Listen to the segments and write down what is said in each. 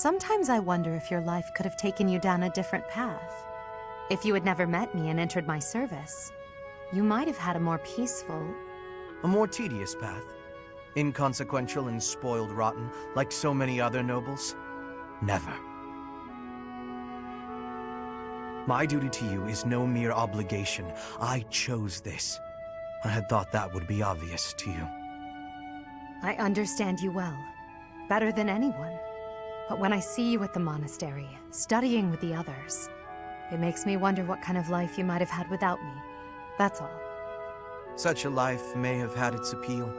Sometimes I wonder if your life could have taken you down a different path. If you had never met me and entered my service, you might have had a more peaceful... A more tedious path. Inconsequential and spoiled rotten, like so many other nobles. Never. My duty to you is no mere obligation. I chose this. I had thought that would be obvious to you. I understand you well, better than anyone. But when I see you at the monastery, studying with the others, it makes me wonder what kind of life you might have had without me. That's all. Such a life may have had its appeal.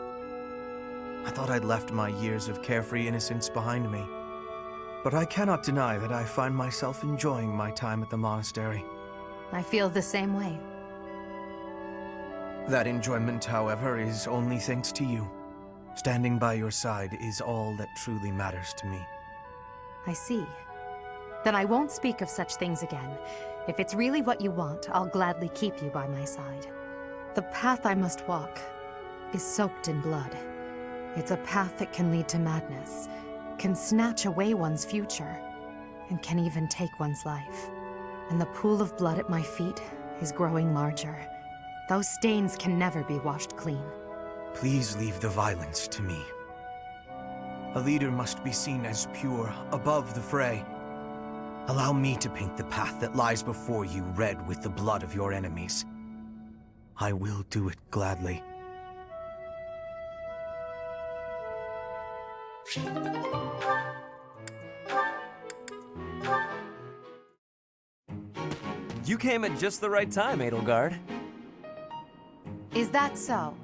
I thought I'd left my years of carefree innocence behind me. But I cannot deny that I find myself enjoying my time at the monastery. I feel the same way. That enjoyment, however, is only thanks to you. Standing by your side is all that truly matters to me. I see. Then I won't speak of such things again. If it's really what you want, I'll gladly keep you by my side. The path I must walk is soaked in blood. It's a path that can lead to madness, can snatch away one's future, and can even take one's life. And the pool of blood at my feet is growing larger. Those stains can never be washed clean. Please leave the violence to me. A leader must be seen as pure, above the fray. Allow me to paint the path that lies before you red with the blood of your enemies. I will do it gladly. You came at just the right time, Edelgard. Is that so?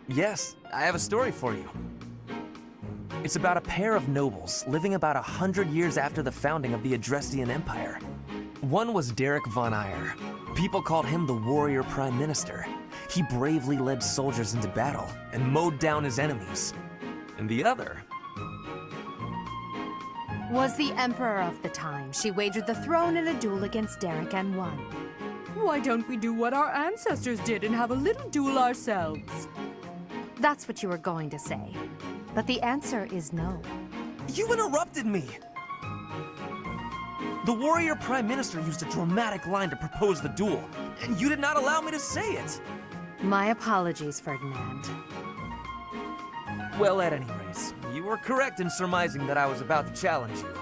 Yes, I have a story for you. It's about a pair of nobles living about 100 years after the founding of the Adrestian Empire. One was Derek von Eyre. People called him the Warrior Prime Minister. He bravely led soldiers into battle and mowed down his enemies. And the other was the Emperor of the time. She wagered the throne in a duel against Derek and won. Why don't we do what our ancestors did and have a little duel ourselves? That's what you were going to say. But the answer is no. You interrupted me! The Warrior Prime Minister used a dramatic line to propose the duel, and you did not allow me to say it! My apologies, Ferdinand. Well, at any rate, you were correct in surmising that I was about to challenge you.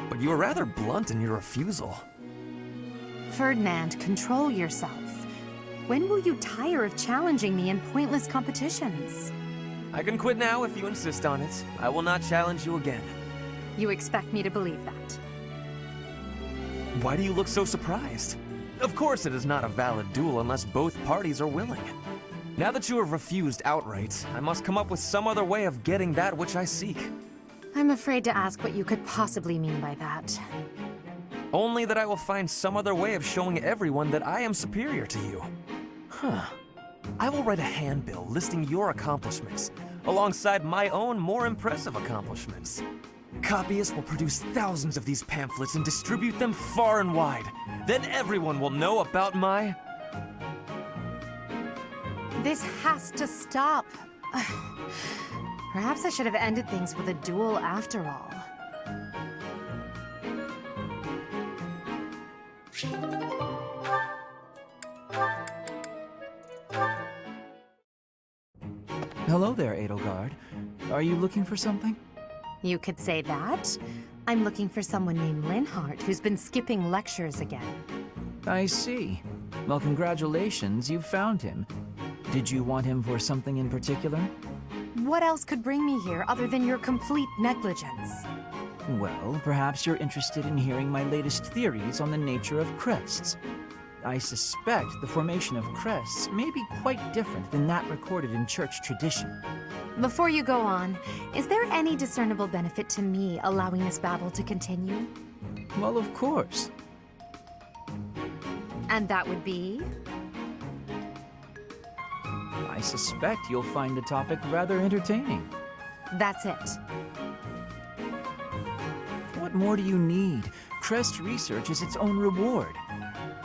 But you were rather blunt in your refusal. Ferdinand, control yourself. When will you tire of challenging me in pointless competitions? I can quit now if you insist on it. I will not challenge you again. You expect me to believe that? Why do you look so surprised? Of course it is not a valid duel unless both parties are willing. Now that you have refused outright, I must come up with some other way of getting that which I seek. I'm afraid to ask what you could possibly mean by that. Only that I will find some other way of showing everyone that I am superior to you. Huh. I will write a handbill listing your accomplishments, alongside my own more impressive accomplishments. Copyists will produce thousands of these pamphlets and distribute them far and wide. Then everyone will know about my... This has to stop. Perhaps I should have ended things with a duel after all. Hello there, Edelgard. Are you looking for something? You could say that. I'm looking for someone named Linhardt who's been skipping lectures again. I see. Well, congratulations, you found him. Did you want him for something in particular? What else could bring me here other than your complete negligence? Well, perhaps you're interested in hearing my latest theories on the nature of crests. I suspect the formation of crests may be quite different than that recorded in church tradition. Before you go on, is there any discernible benefit to me allowing this babble to continue? Well, of course. And that would be? I suspect you'll find the topic rather entertaining. That's it. What more do you need? Crest research is its own reward.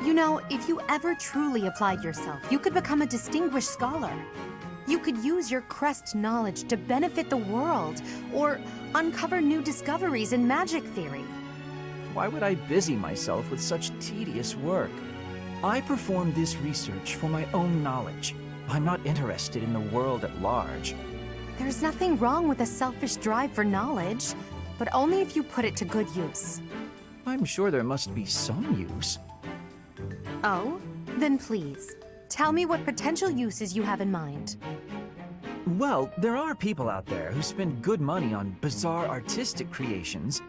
You know, if you ever truly applied yourself, you could become a distinguished scholar. You could use your crest knowledge to benefit the world, or uncover new discoveries in magic theory. Why would I busy myself with such tedious work? I perform this research for my own knowledge. I'm not interested in the world at large. There's nothing wrong with a selfish drive for knowledge, but only if you put it to good use. I'm sure there must be some use. Oh? Then please, tell me what potential uses you have in mind. Well, there are people out there who spend good money on bizarre artistic creations,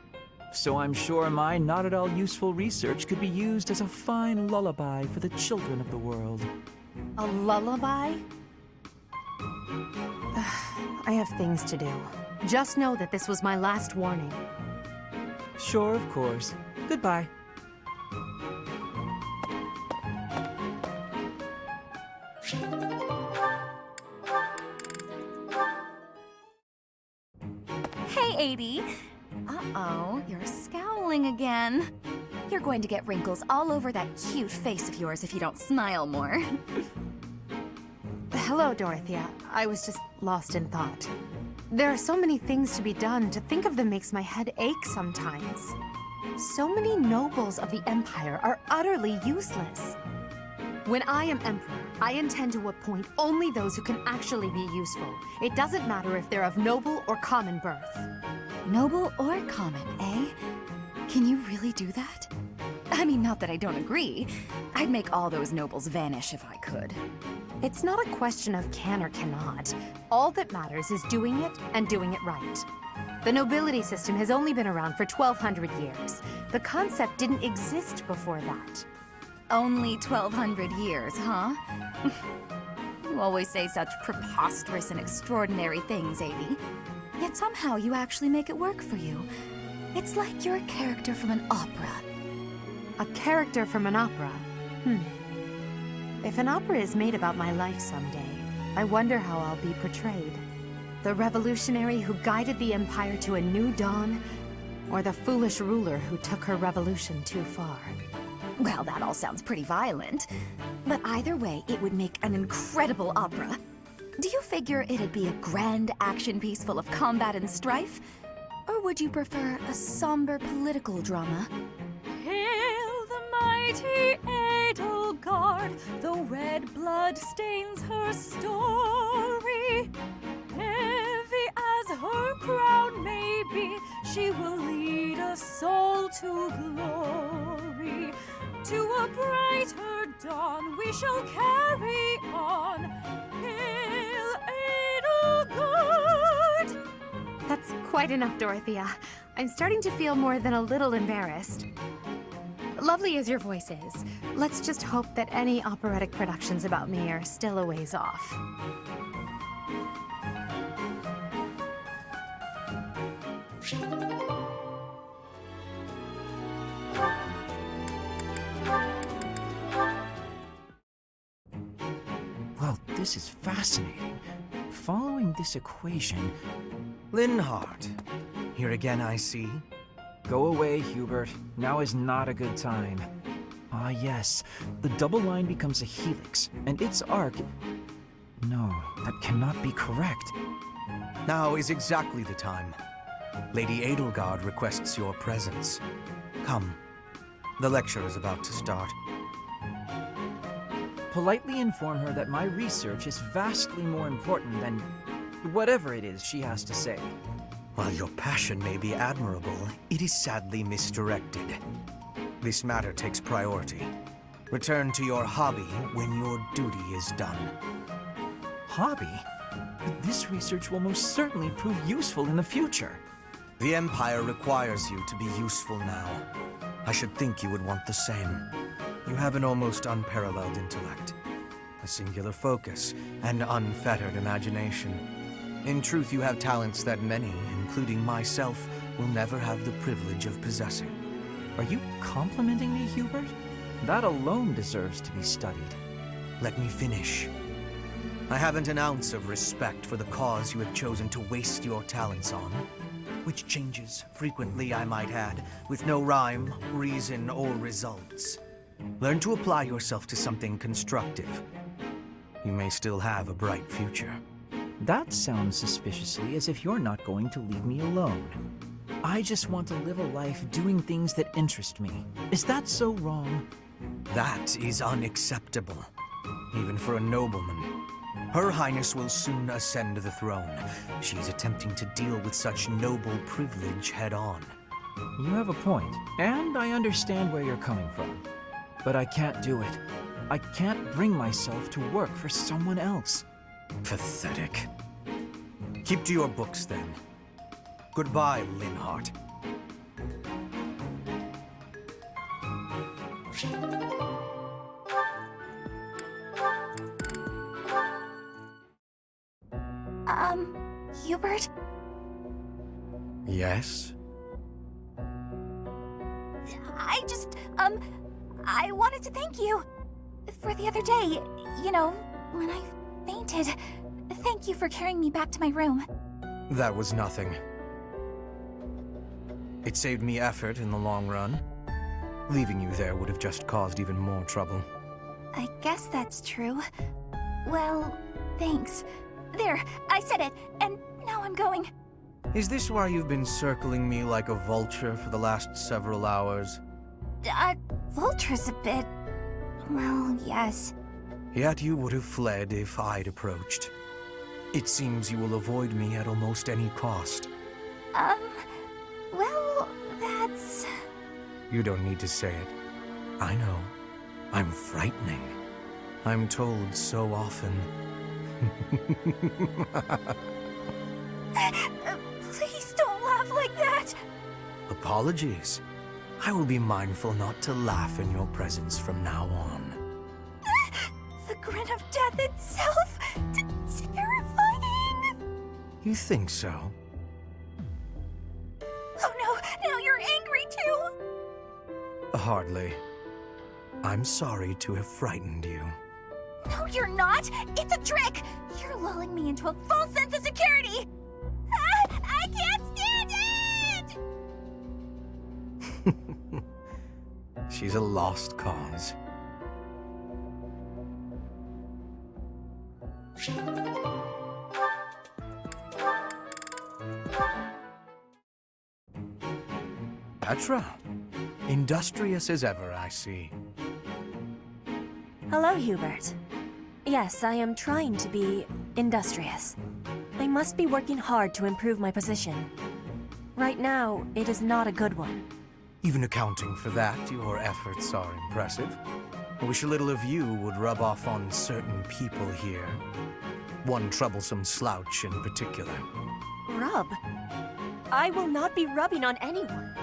so I'm sure my not at all useful research could be used as a fine lullaby for the children of the world. A lullaby? I have things to do. Just know that this was my last warning. Sure, of course. Goodbye. Hey, 80. Uh-oh, you're scowling again. You're going to get wrinkles all over that cute face of yours if you don't smile more. Hello, Dorothea. I was just lost in thought. There are so many things to be done. To think of them makes my head ache sometimes. So many nobles of the Empire are utterly useless. When I am Emperor, I intend to appoint only those who can actually be useful. It doesn't matter if they're of noble or common birth. Noble or common, eh? Can you really do that? I mean, not that I don't agree. I'd make all those nobles vanish if I could. It's not a question of can or cannot. All that matters is doing it and doing it right. The nobility system has only been around for 1,200 years. The concept didn't exist before that. Only 1,200 years, huh? You always say such preposterous and extraordinary things, 80. Yet somehow you actually make it work for you. It's like you're a character from an opera. A character from an opera? If an opera is made about my life someday, I wonder how I'll be portrayed. The revolutionary who guided the Empire to a new dawn, or the foolish ruler who took her revolution too far? Well, that all sounds pretty violent. But either way, it would make an incredible opera. Do you figure it'd be a grand action piece full of combat and strife? Or would you prefer a somber political drama? Hail the mighty Edelgard, though red blood stains her story. Heavy as her crown may be, she will lead us all to glory. To a brighter dawn we shall carry on. Hail Edelgard! That's quite enough, Dorothea. I'm starting to feel more than a little embarrassed. Lovely as your voice is, let's just hope that any operatic productions about me are still a ways off. Well, this is fascinating. Following this equation... Linhardt. Here again, I see. Go away, Hubert. Now is not a good time. Ah, yes. The double line becomes a helix, and its arc... No, that cannot be correct. Now is exactly the time. Lady Edelgard requests your presence. Come. The lecture is about to start. Politely inform her that my research is vastly more important than whatever it is she has to say. While your passion may be admirable, it is sadly misdirected. This matter takes priority. Return to your hobby when your duty is done. Hobby? But this research will most certainly prove useful in the future. The Empire requires you to be useful now. I should think you would want the same. You have an almost unparalleled intellect, a singular focus, and unfettered imagination. In truth, you have talents that many, including myself, will never have the privilege of possessing. Are you complimenting me, Hubert? That alone deserves to be studied. Let me finish. I haven't an ounce of respect for the cause you have chosen to waste your talents on, which changes frequently, I might add, with no rhyme, reason, or results. Learn to apply yourself to something constructive. You may still have a bright future. That sounds suspiciously as if you're not going to leave me alone. I just want to live a life doing things that interest me. Is that so wrong? That is unacceptable, even for a nobleman. Her Highness will soon ascend the throne. She's attempting to deal with such noble privilege head-on. You have a point, and I understand where you're coming from. But I can't do it. I can't bring myself to work for someone else. Pathetic. Keep to your books, then. Goodbye, Linhart. Hubert? Yes? I wanted to thank you for the other day. You know, when I fainted. Thank you for carrying me back to my room. That was nothing. It saved me effort in the long run. Leaving you there would have just caused even more trouble. I guess that's true. Well, thanks. There, I said it, and now I'm going. Is this why you've been circling me like a vulture for the last several hours? Vulture's a bit... well, yes. Yet you would have fled if I'd approached. It seems you will avoid me at almost any cost. Well, that's... You don't need to say it. I know. I'm frightening. I'm told so often. Please don't laugh like that! Apologies. I will be mindful not to laugh in your presence from now on. The grin of death itself! Terrifying! You think so? Oh no, now you're angry too! Hardly. I'm sorry to have frightened you. No, you're not! It's a trick! You're lulling me into a false sense of security! Ah, I can't stand it! She's a lost cause. Petra. Industrious as ever, I see. Hello, Hubert. Yes, I am trying to be industrious. I must be working hard to improve my position. Right now, it is not a good one. Even accounting for that, your efforts are impressive. I wish a little of you would rub off on certain people here. One troublesome slouch in particular. Rub? I will not be rubbing on anyone.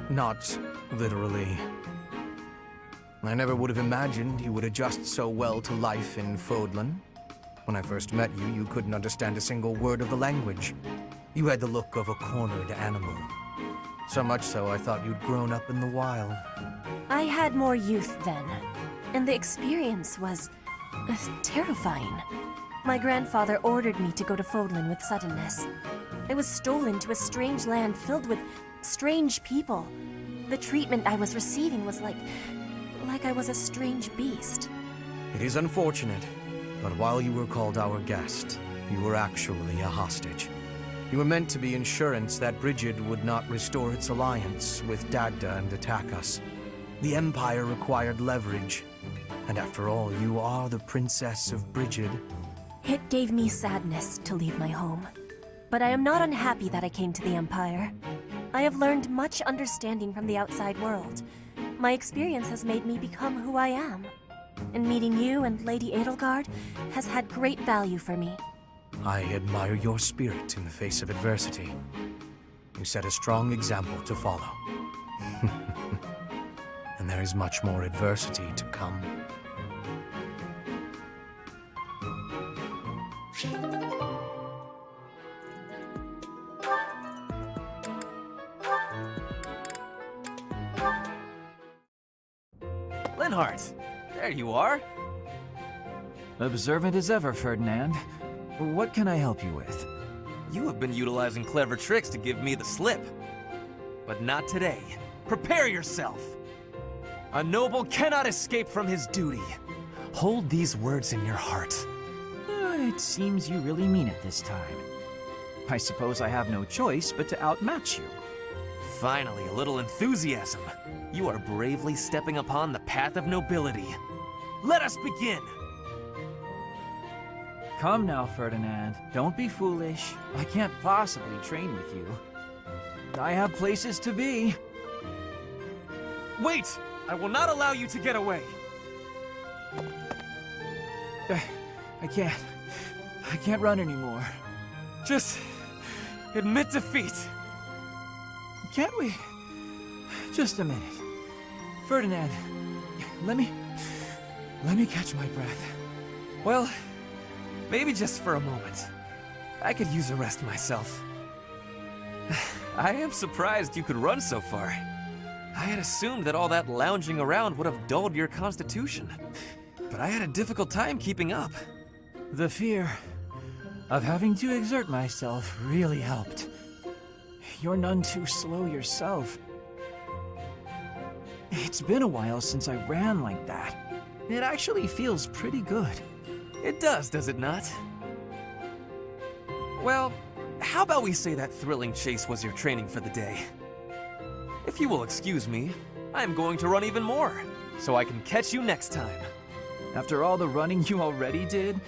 Not literally. I never would have imagined you would adjust so well to life in Fodlan. When I first met you, you couldn't understand a single word of the language. You had the look of a cornered animal. So much so, I thought you'd grown up in the wild. I had more youth then, and the experience was terrifying. My grandfather ordered me to go to Fodlan with suddenness. I was stolen to a strange land filled with strange people. The treatment I was receiving was like I was a strange beast. It is unfortunate, but while you were called our guest, you were actually a hostage. You were meant to be insurance that Brigid would not restore its alliance with Dagda and attack us. The Empire required leverage, and after all, you are the Princess of Brigid. It gave me sadness to leave my home, but I am not unhappy that I came to the Empire. I have learned much understanding from the outside world. My experience has made me become who I am, and meeting you and Lady Edelgard has had great value for me. I admire your spirit in the face of adversity. You set a strong example to follow. And there is much more adversity to come. Linhardt, there you are. Observant as ever, Ferdinand. What can I help you with? You have been utilizing clever tricks to give me the slip. But not today. Prepare yourself. A noble cannot escape from his duty. Hold these words in your heart. It seems you really mean it this time. I suppose I have no choice but to outmatch you. Finally, a little enthusiasm. You are bravely stepping upon the path of nobility. Let us begin! Come now, Ferdinand. Don't be foolish. I can't possibly train with you. I have places to be. Wait! I will not allow you to get away! I can't run anymore. Just admit defeat. Can't we? Just a minute. Ferdinand, let me catch my breath. Well, maybe just for a moment. I could use a rest myself. I am surprised you could run so far. I had assumed that all that lounging around would have dulled your constitution. But I had a difficult time keeping up. The fear of having to exert myself really helped. You're none too slow yourself. It's been a while since I ran like that. It actually feels pretty good. It does it not? Well, how about we say that thrilling chase was your training for the day? If you will excuse me, I am going to run even more, so I can catch you next time. After all the running you already did?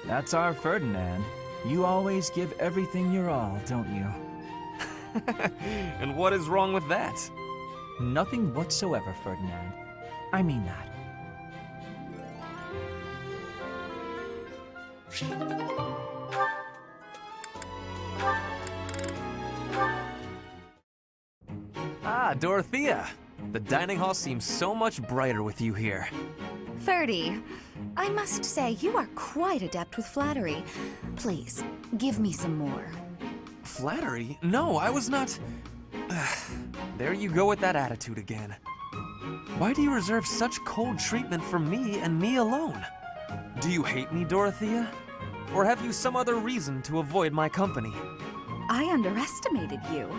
That's our Ferdinand. You always give everything your all, don't you? And what is wrong with that? Nothing whatsoever, Ferdinand. I mean that. Ah, Dorothea. The dining hall seems so much brighter with you here. Ferdy, I must say you are quite adept with flattery. Please, give me some more. Flattery? No, I was not... There you go with that attitude again. Why do you reserve such cold treatment for me and me alone? Do you hate me, Dorothea? Or have you some other reason to avoid my company? I underestimated you.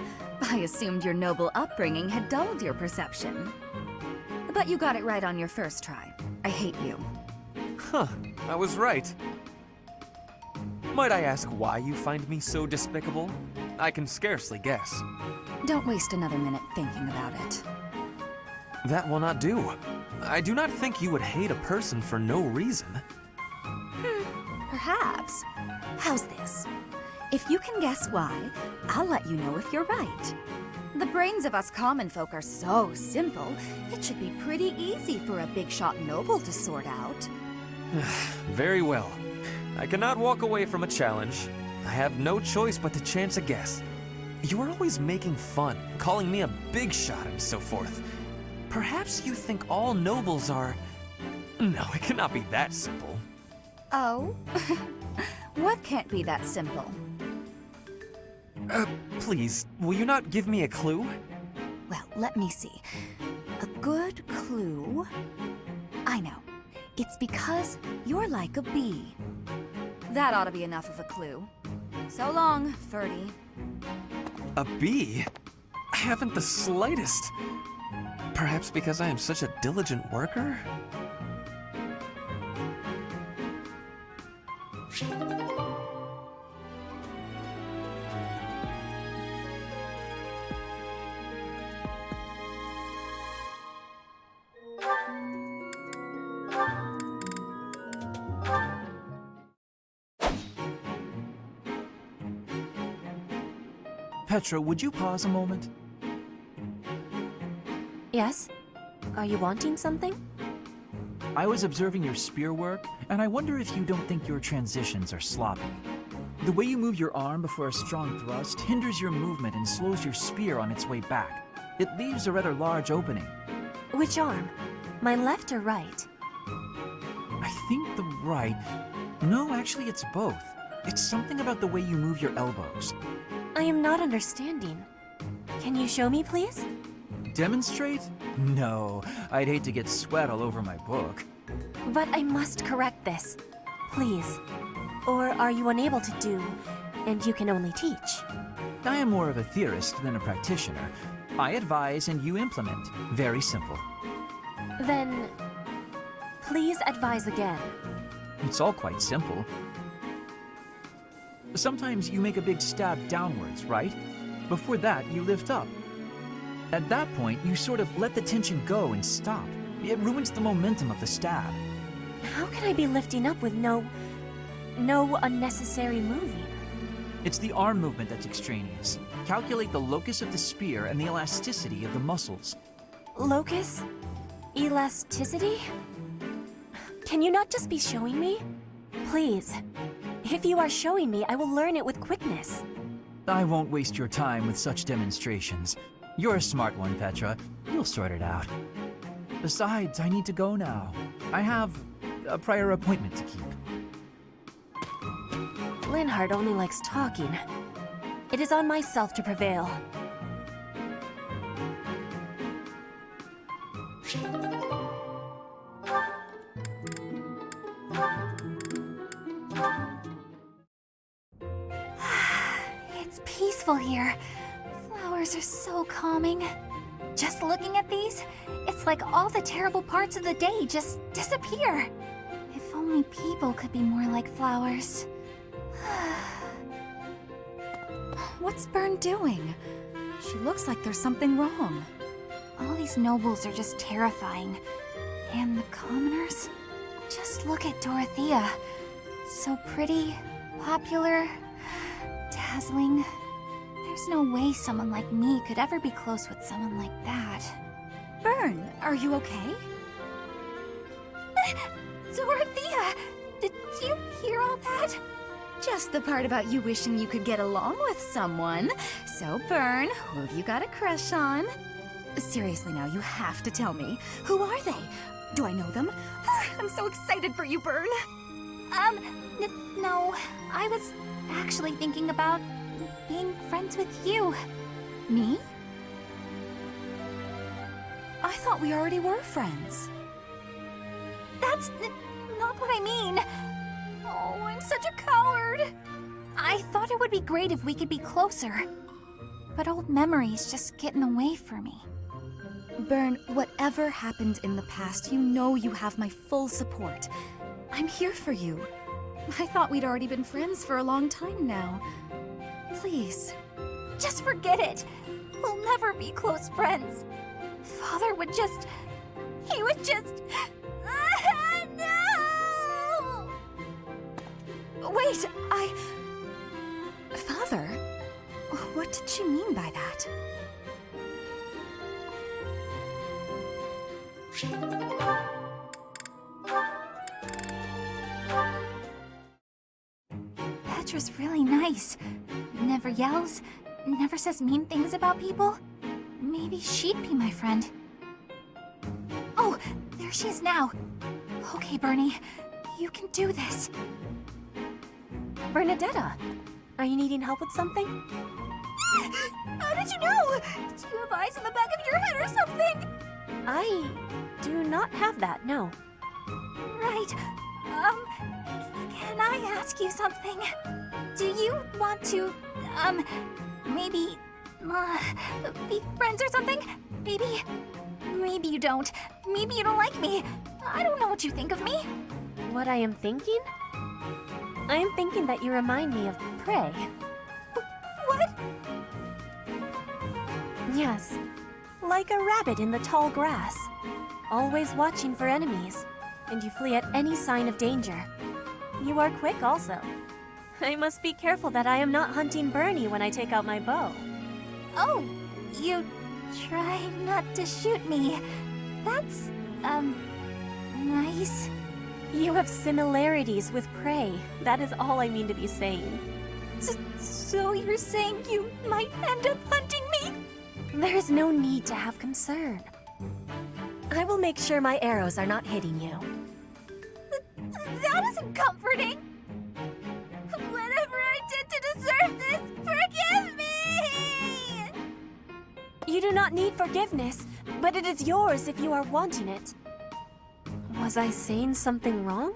I assumed your noble upbringing had dulled your perception. But you got it right on your first try. I hate you. Huh, I was right. Might I ask why you find me so despicable? I can scarcely guess. Don't waste another minute thinking about it. That will not do. I do not think you would hate a person for no reason. Perhaps. How's this? If you can guess why, I'll let you know if you're right. The brains of us common folk are so simple, it should be pretty easy for a big shot noble to sort out. Very well. I cannot walk away from a challenge. I have no choice but to chance a guess. You are always making fun, calling me a big shot and so forth. Perhaps you think all nobles are... No, it cannot be that simple. Oh? What can't be that simple? Please, will you not give me a clue? Well, let me see. A good clue? I know. It's because you're like a bee. That ought to be enough of a clue. So long, Ferdy. A bee? I haven't the slightest. Perhaps because I am such a diligent worker? Petra, would you pause a moment? Yes? Are you wanting something? I was observing your spear work, and I wonder if you don't think your transitions are sloppy. The way you move your arm before a strong thrust hinders your movement and slows your spear on its way back. It leaves a rather large opening. Which arm? My left or right? I think the right... No, actually it's both. It's something about the way you move your elbows. I am not understanding. Can you show me, please? Demonstrate? No, I'd hate to get sweat all over my book. But I must correct this. Please. Or are you unable to do, and you can only teach? I am more of a theorist than a practitioner. I advise and you implement. Very simple. Then, please advise again. It's all quite simple. Sometimes you make a big stab downwards, right? Before that, you lift up. At that point, you sort of let the tension go and stop. It ruins the momentum of the stab. How can I be lifting up with no unnecessary moving? It's the arm movement that's extraneous. Calculate the locus of the spear and the elasticity of the muscles. Locus? Elasticity? Can you not just be showing me? Please. If you are showing me, I will learn it with quickness. I won't waste your time with such demonstrations. You're a smart one, Petra. You'll sort it out. Besides, I need to go now. I have a prior appointment to keep. Linhardt only likes talking. It is on myself to prevail. It's peaceful here. Flowers are so calming. Just looking at these, it's like all the terrible parts of the day just disappear. If only people could be more like flowers. What's Byrne doing? She looks like there's something wrong. All these nobles are just terrifying. And the commoners? Just look at Dorothea. So pretty, popular, dazzling. There's no way someone like me could ever be close with someone like that. Byrne, are you okay? Dorothea! Did you hear all that? Just the part about you wishing you could get along with someone. So, Byrne, who have you got a crush on? Seriously now, you have to tell me. Who are they? Do I know them? I'm so excited for you, Byrne. No. I was actually thinking about being friends with you. Me? I thought we already were friends. That's not what I mean. Oh, I'm such a coward. I thought it would be great if we could be closer. But old memories just get in the way for me. Byrne, whatever happened in the past, you know you have my full support. I'm here for you. I thought we'd already been friends for a long time now. Please. Just forget it. We'll never be close friends. Father would just... He would just... No! Wait, Father? What did she mean by that? Petra's really nice. Never yells, never says mean things about people. Maybe she'd be my friend. Oh, there she is now. Okay, Bernie, you can do this. Bernadetta, are you needing help with something? How did you know? Do you have eyes in the back of your head or something? I do not have that, no. Right. Can I ask you something? Do you want to, maybe, be friends or something? Maybe you don't. Maybe you don't like me. I don't know what you think of me. What I am thinking? I am thinking that you remind me of prey. What? Yes, like a rabbit in the tall grass. Always watching for enemies, and you flee at any sign of danger. You are quick also. I must be careful that I am not hunting Bernie when I take out my bow. Oh, you try not to shoot me. That's, nice. You have similarities with prey. That is all I mean to be saying. So you're saying you might end up hunting me? There is no need to have concern. I will make sure my arrows are not hitting you. That isn't comforting! Whatever I did to deserve this, forgive me! You do not need forgiveness, but it is yours if you are wanting it. Was I saying something wrong?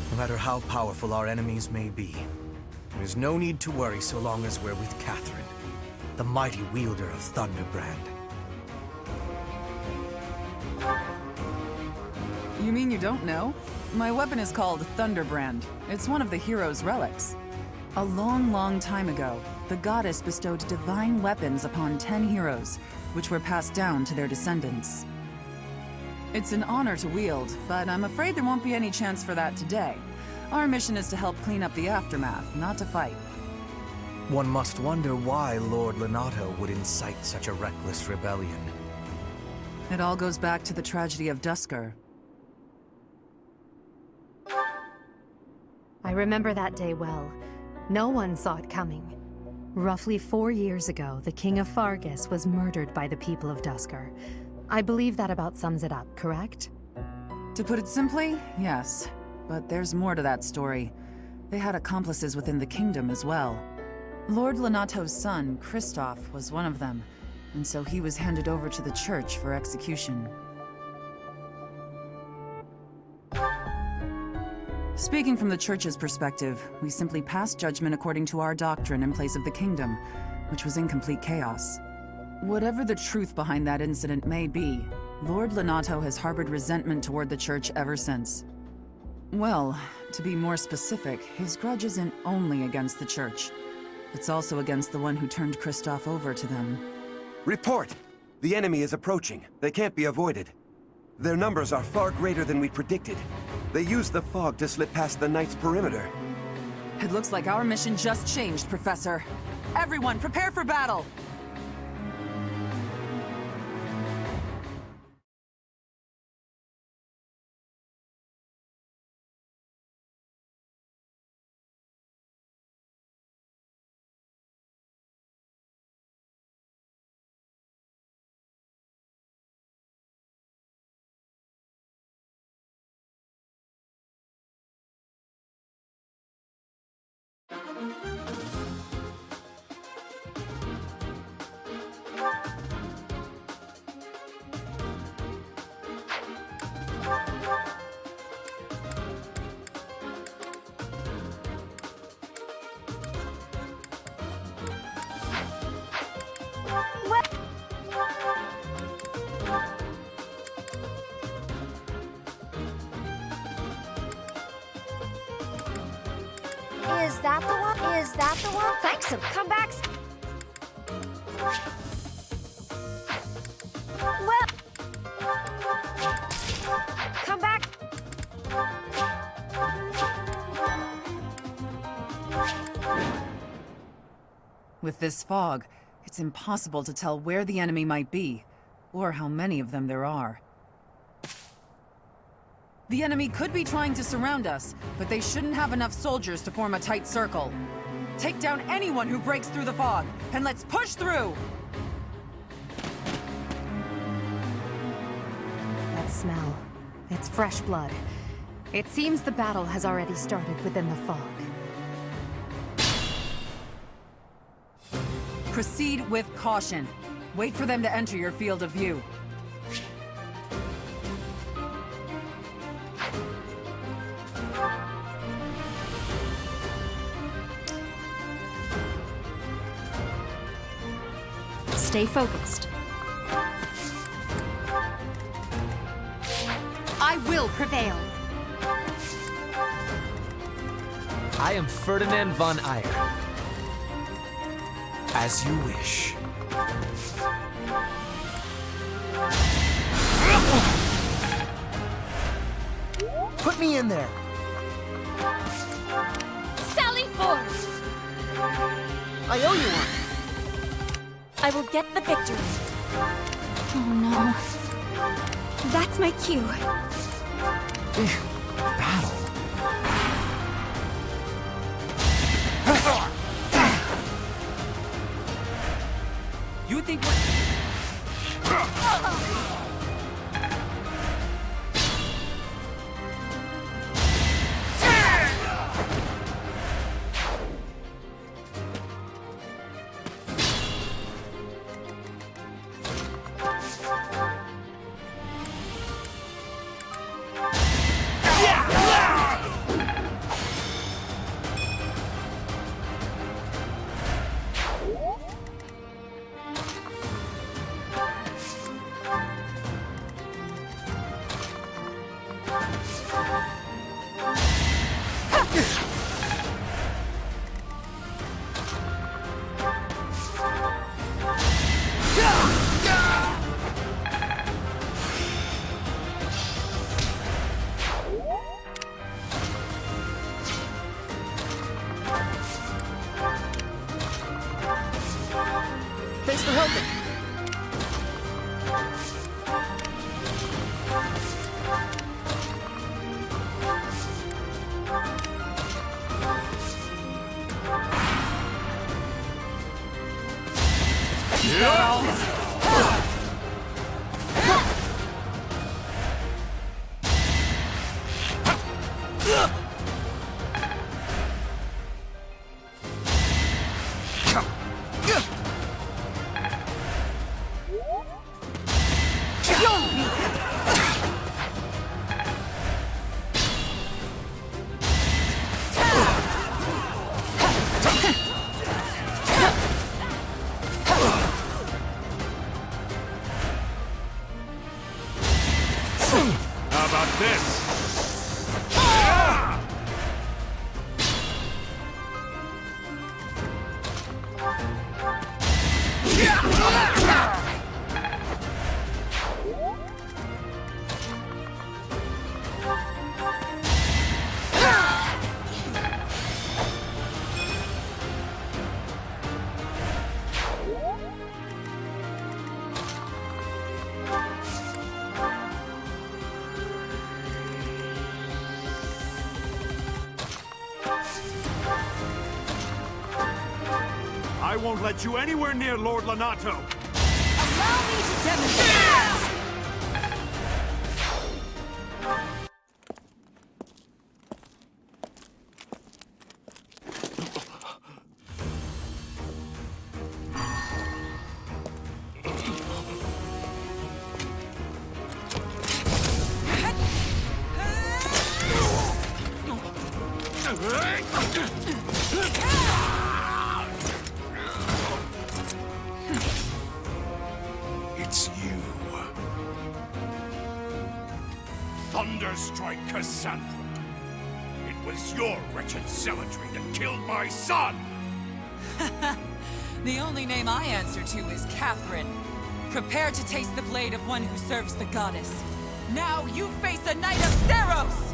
No matter how powerful our enemies may be, there's no need to worry so long as we're with Catherine, the mighty wielder of Thunderbrand. You mean you don't know? My weapon is called Thunderbrand. It's one of the hero's relics. A long, long time ago, the goddess bestowed divine weapons upon 10 heroes, which were passed down to their descendants. It's an honor to wield, but I'm afraid there won't be any chance for that today. Our mission is to help clean up the aftermath, not to fight. One must wonder why Lord Lenato would incite such a reckless rebellion. It all goes back to the tragedy of Dusker. I remember that day well. No one saw it coming. Roughly 4 years ago, the King of Fargus was murdered by the people of Dusker. I believe that about sums it up, correct? To put it simply, yes. But there's more to that story. They had accomplices within the kingdom as well. Lord Lenato's son, Kristoff, was one of them, and so he was handed over to the church for execution. Speaking from the church's perspective, we simply passed judgment according to our doctrine in place of the kingdom, which was in complete chaos. Whatever the truth behind that incident may be, Lord Lenato has harbored resentment toward the church ever since. Well, to be more specific, his grudge isn't only against the church. It's also against the one who turned Kristoff over to them. Report! The enemy is approaching. They can't be avoided. Their numbers are far greater than we predicted. They used the fog to slip past the Knight's perimeter. It looks like our mission just changed, Professor. Everyone, prepare for battle! Is that the one? Is that the one? Thanks, some comebacks. Well, come back. With this fog, it's impossible to tell where the enemy might be, or how many of them there are. The enemy could be trying to surround us, but they shouldn't have enough soldiers to form a tight circle. Take down anyone who breaks through the fog, and let's push through! That smell. It's fresh blood. It seems the battle has already started within the fog. Proceed with caution. Wait for them to enter your field of view. Stay focused. I will prevail. I am Ferdinand von Ayer. As you wish. Put me in there. Sally forth! I owe you one. I will get the victory. Oh no. That's my cue. Battle? You think we're... Thanks for helping. How about this? I won't let you anywhere near Lord Lonato. Allow me to demonstrate. It's you. Thunderstrike Cassandra. It was your wretched zealotry that killed my son! The only name I answer to is Catherine. Prepare to taste the blade of one who serves the goddess. Now you face a knight of Theros!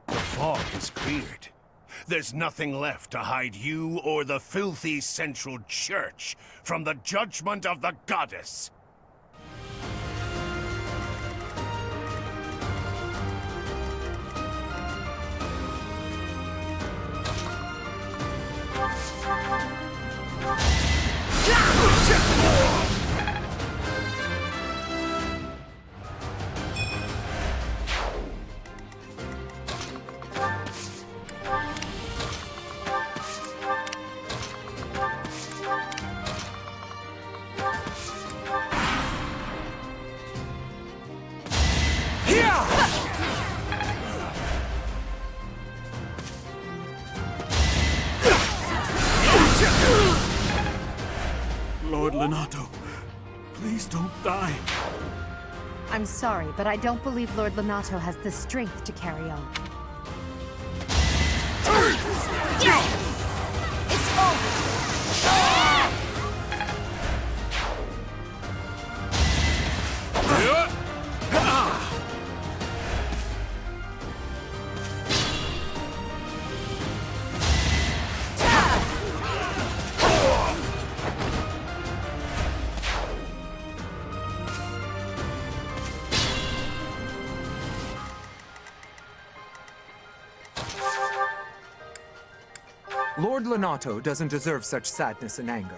The fog is cleared. There's nothing left to hide you or the filthy Central Church from the judgment of the goddess. Lord Lonato, please don't die. I'm sorry, but I don't believe Lord Lonato has the strength to carry on. It's over! Lord Lonato doesn't deserve such sadness and anger.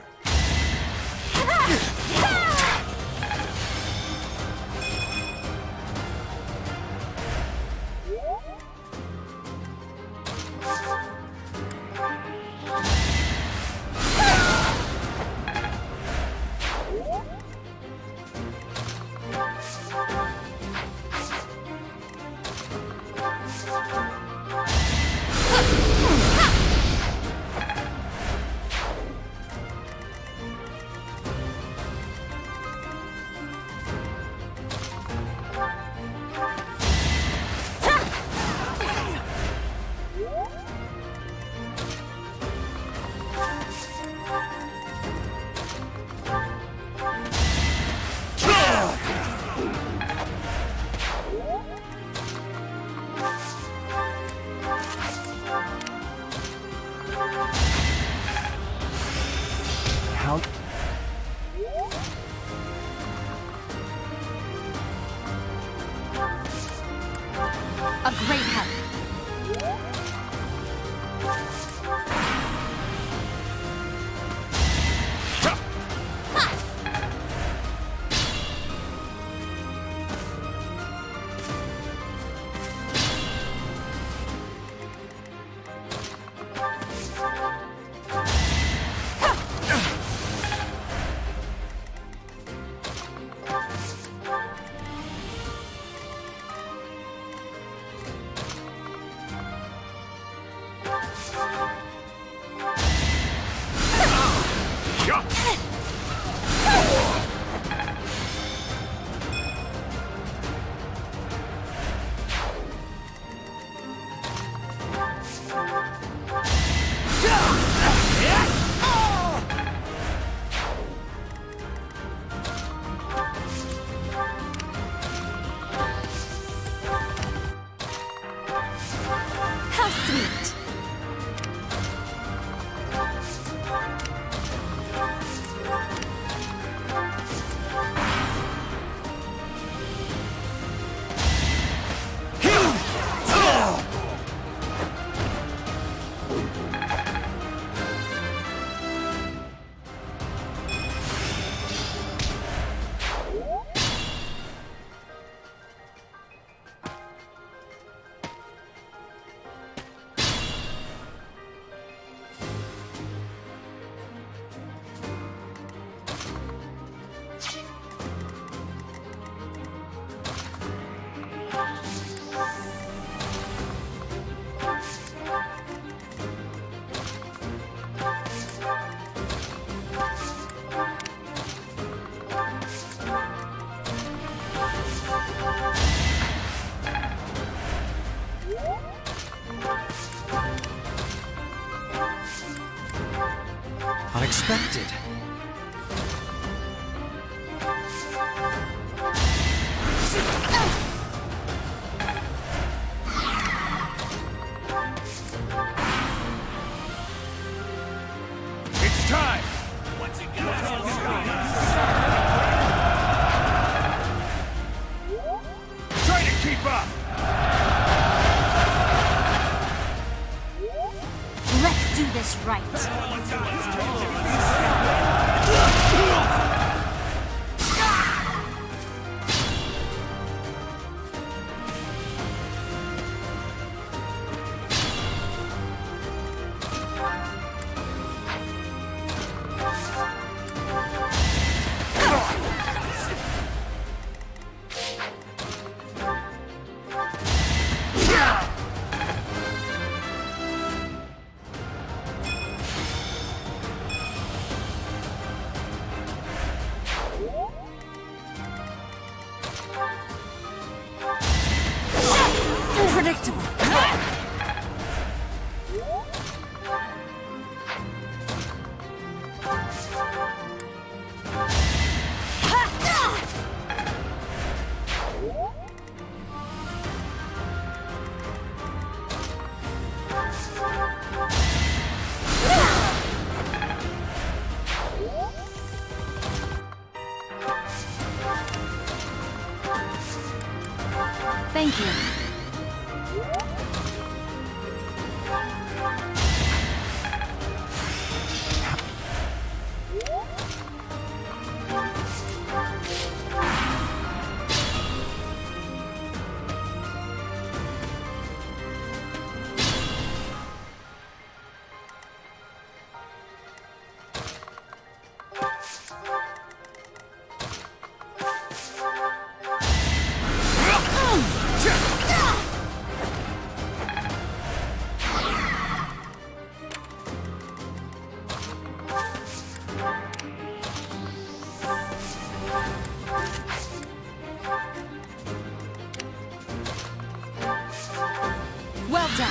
How? A great help. How sweet! Unexpected. It's time! Try to keep up! Let's do this right. Thank you. Well done.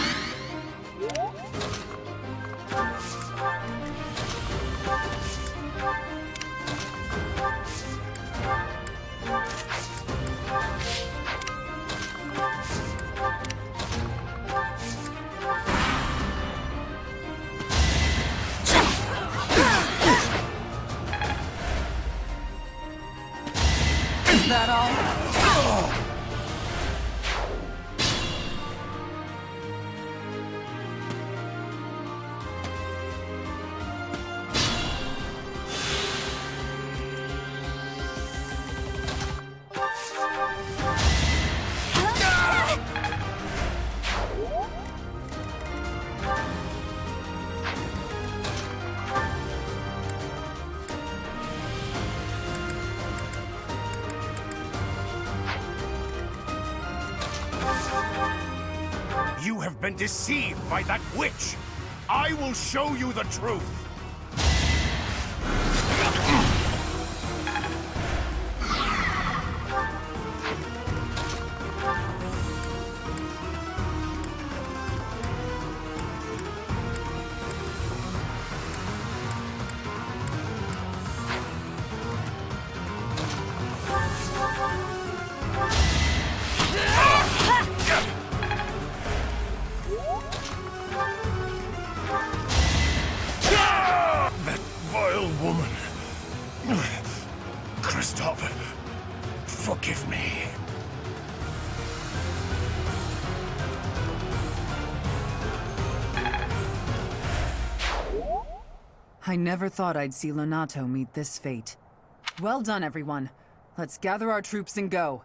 Is that all? You have been deceived by that witch! I will show you the truth! That vile woman. Kristoff, forgive me. I never thought I'd see Lonato meet this fate. Well done, everyone. Let's gather our troops and go.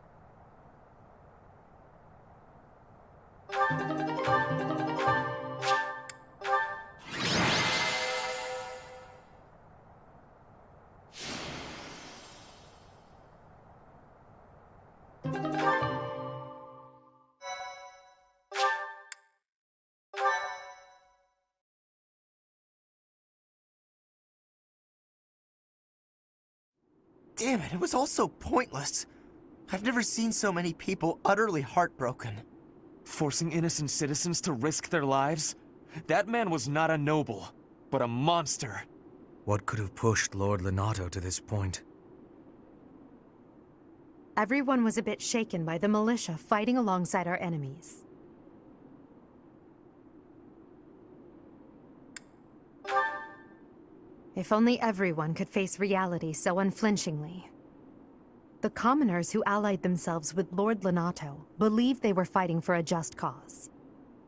Damn it was all so pointless. I've never seen so many people utterly heartbroken. Forcing innocent citizens to risk their lives? That man was not a noble, but a monster. What could have pushed Lord Lonato to this point? Everyone was a bit shaken by the militia fighting alongside our enemies. If only everyone could face reality so unflinchingly. The commoners who allied themselves with Lord Lonato believed they were fighting for a just cause.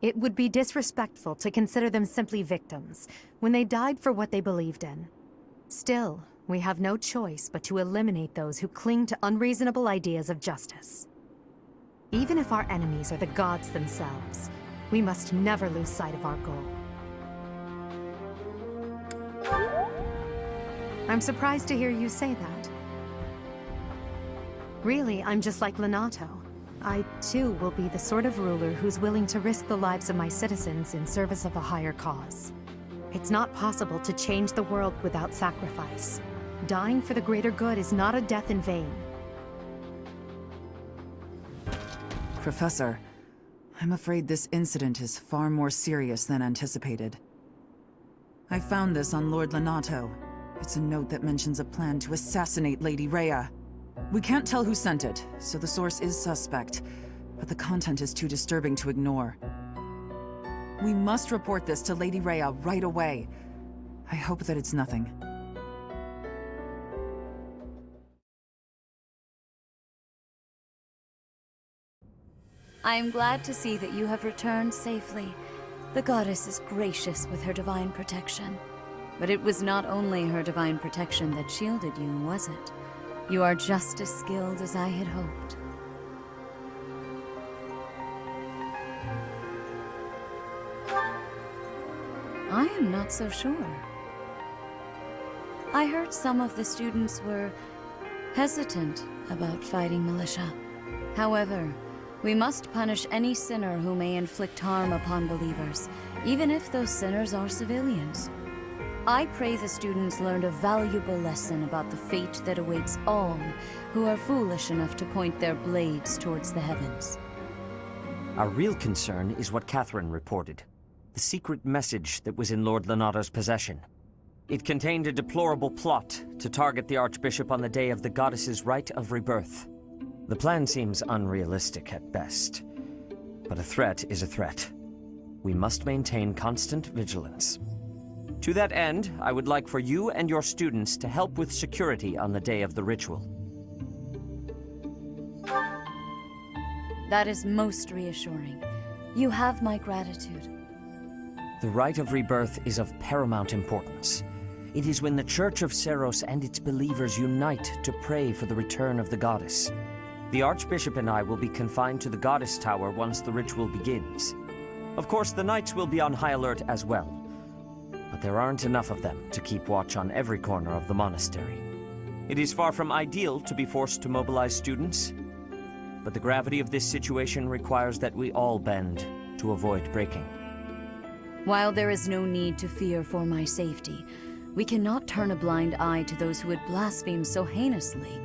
It would be disrespectful to consider them simply victims when they died for what they believed in. Still, we have no choice but to eliminate those who cling to unreasonable ideas of justice. Even if our enemies are the gods themselves, we must never lose sight of our goal. I'm surprised to hear you say that. Really, I'm just like Lonato. I, too, will be the sort of ruler who's willing to risk the lives of my citizens in service of a higher cause. It's not possible to change the world without sacrifice. Dying for the greater good is not a death in vain. Professor, I'm afraid this incident is far more serious than anticipated. I found this on Lord Lonato. It's a note that mentions a plan to assassinate Lady Rhea. We can't tell who sent it, so the source is suspect, but the content is too disturbing to ignore. We must report this to Lady Rhea right away. I hope that it's nothing. I am glad to see that you have returned safely. The goddess is gracious with her divine protection. But it was not only her divine protection that shielded you, was it? You are just as skilled as I had hoped. I am not so sure. I heard some of the students were hesitant about fighting militia. However, we must punish any sinner who may inflict harm upon believers, even if those sinners are civilians. I pray the students learned a valuable lesson about the fate that awaits all who are foolish enough to point their blades towards the heavens. Our real concern is what Catherine reported. The secret message that was in Lord Lonato's possession. It contained a deplorable plot to target the Archbishop on the day of the goddess's rite of rebirth. The plan seems unrealistic at best, but a threat is a threat. We must maintain constant vigilance. To that end, I would like for you and your students to help with security on the day of the ritual. That is most reassuring. You have my gratitude. The rite of rebirth is of paramount importance. It is when the Church of Seiros and its believers unite to pray for the return of the goddess. The Archbishop and I will be confined to the Goddess Tower once the ritual begins. Of course, the Knights will be on high alert as well. But there aren't enough of them to keep watch on every corner of the monastery. It is far from ideal to be forced to mobilize students, but the gravity of this situation requires that we all bend to avoid breaking. While there is no need to fear for my safety, we cannot turn a blind eye to those who would blaspheme so heinously.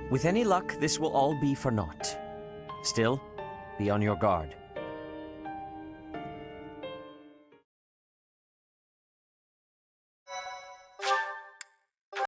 With any luck, this will all be for naught. Still, be on your guard.